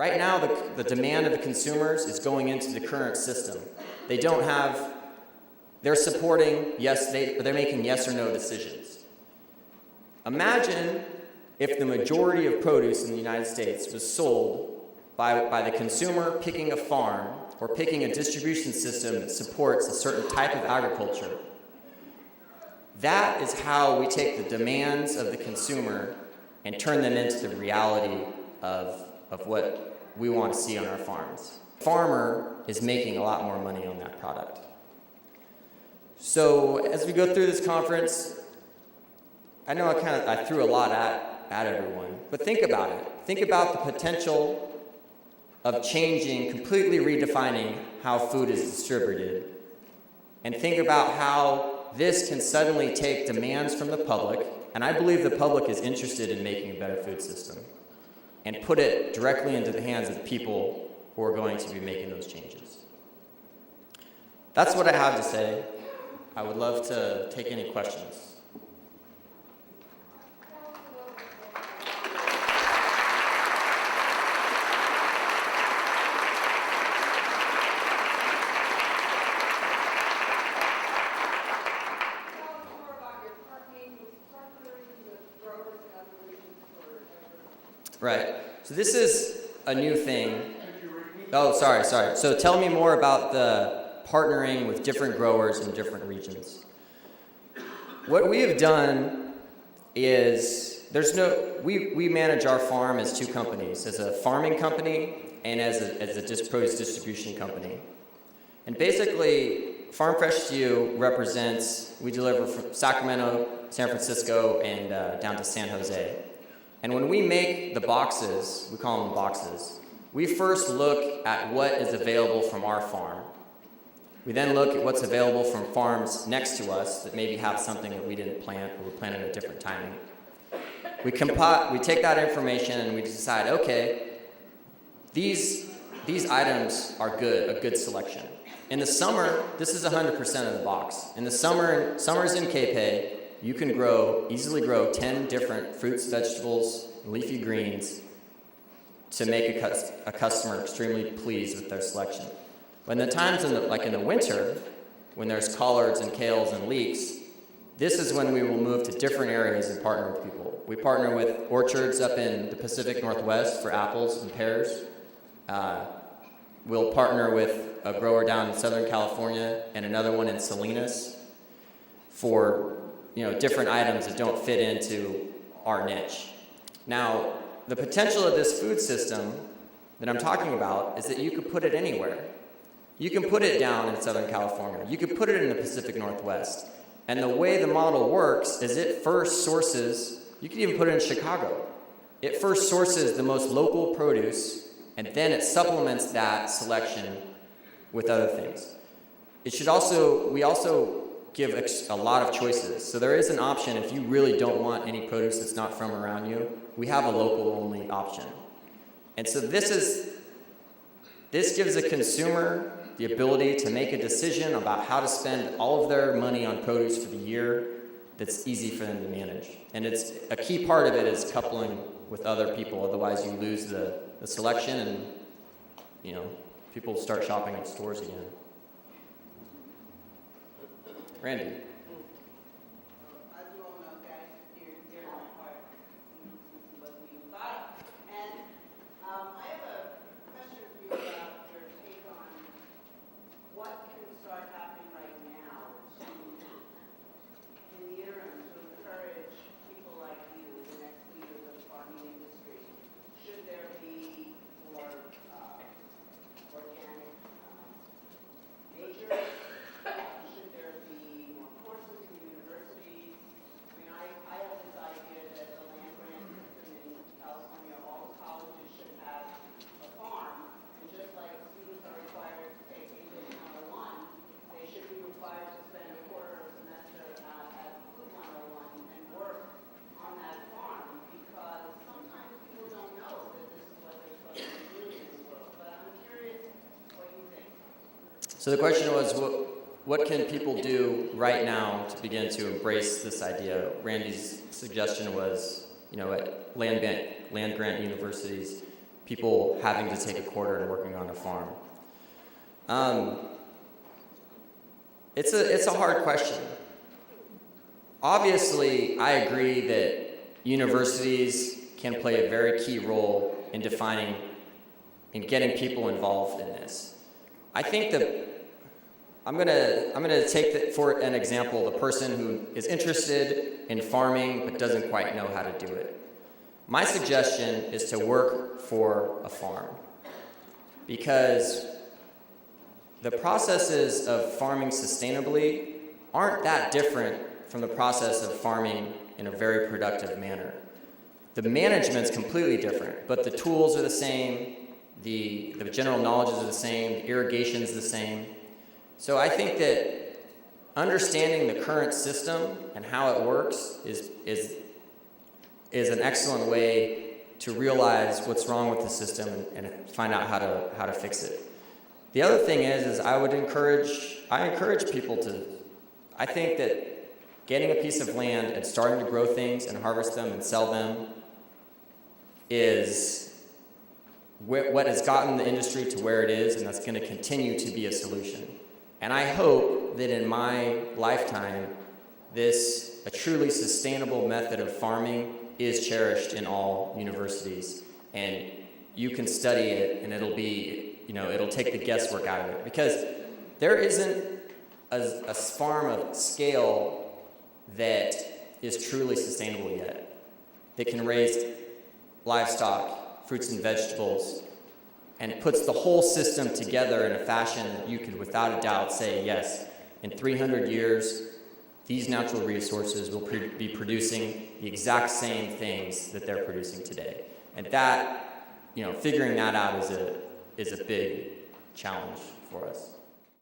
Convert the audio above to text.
Right now, the demand of the consumers is going into the current system. They don't have, they're supporting, they're making yes or no decisions. Imagine if the majority of produce in the United States was sold by the consumer picking a farm or picking a distribution system that supports a certain type of agriculture. That is how we take the demands of the consumer and turn them into the reality of what we want to see on our farms. The farmer is making a lot more money on that product. So as we go through this conference, I know I threw a lot at everyone, but think about it. Think about the potential of changing, completely redefining how food is distributed, and think about how this can suddenly take demands from the public, and I believe the public is interested in making a better food system, and put it directly into the hands of the people who are going to be making those changes. That's what I have to say. I would love to take any questions. Right. So this is a new thing. Oh, sorry. So tell me more about the partnering with different growers in different regions. What we have done is we manage our farm as two companies, as a farming company and as a produce distribution company. And basically, Farm Fresh to You we deliver from Sacramento, San Francisco, and down to San Jose. And when we make the boxes, we call them boxes, we first look at what is available from our farm. We then look at what's available from farms next to us that maybe have something that we didn't plant or we planted at a different timing. We take that information and we decide, okay, these items are a good selection. In the summer, this is 100% of the box. In the summers in Cape, you can easily grow 10 different fruits, vegetables, and leafy greens to make a customer extremely pleased with their selection. When the times in the winter, when there's collards and kales and leeks, this is when we will move to different areas and partner with people. We partner with orchards up in the Pacific Northwest for apples and pears. We'll partner with a grower down in Southern California and another one in Salinas for different items that don't fit into our niche. Now, the potential of this food system that I'm talking about is that you could put it anywhere. You can put it down in Southern California. You could put it in the Pacific Northwest. And the way the model works is it first sources, you can even put it in Chicago. It first sources the most local produce, and then it supplements that selection with other things. We also give a lot of choices. So there is an option if you really don't want any produce that's not from around you, we have a local only option. And so this gives a consumer the ability to make a decision about how to spend all of their money on produce for the year that's easy for them to manage. And it's a key part of it is coupling with other people, otherwise you lose the selection and people start shopping at stores again. Randy. As you all know, guys, dear to my heart, was being brought up. And I have a question for you about your take on what can start happening right now in the interim, to encourage people like you, the next leaders of the farming industry. Should there be more organic majors? Should there be more courses in universities? I mean, I have this idea that the land grant system in California, all the colleges should have a farm, and just like students are required to take English 101, they should be required to spend a quarter of a semester at Food 101 and work on that farm, because sometimes people don't know that this is what they're supposed to be doing in the world. But I'm curious what you think. So the question was, what can people do right now to begin to embrace this idea? Randy's suggestion was, at land grant universities, people having to take a quarter and working on a farm. It's a hard question. Obviously, I agree that universities can play a very key role in defining and getting people involved in this. I think that I'm gonna take for an example the person who is interested in farming but doesn't quite know how to do it. My suggestion is to work for a farm, because the processes of farming sustainably aren't that different from the process of farming in a very productive manner. The management's completely different, but the tools are the same, the general knowledge is the same, the irrigation's the same. So I think that understanding the current system and how it works is an excellent way to realize what's wrong with the system and find out how to fix it. The other thing is I encourage people to, I think that getting a piece of land and starting to grow things and harvest them and sell them is what has gotten the industry to where it is, and that's going to continue to be a solution. And I hope that in my lifetime, a truly sustainable method of farming is cherished in all universities, and you can study it, and it'll take the guesswork out of it, because there isn't a farm of scale that is truly sustainable yet, that can raise livestock, fruits and vegetables, and puts the whole system together in a fashion that you could without a doubt say, yes, in 300 years, these natural resources will be producing the exact same things that they're producing today. And that, figuring that out is a big challenge for us.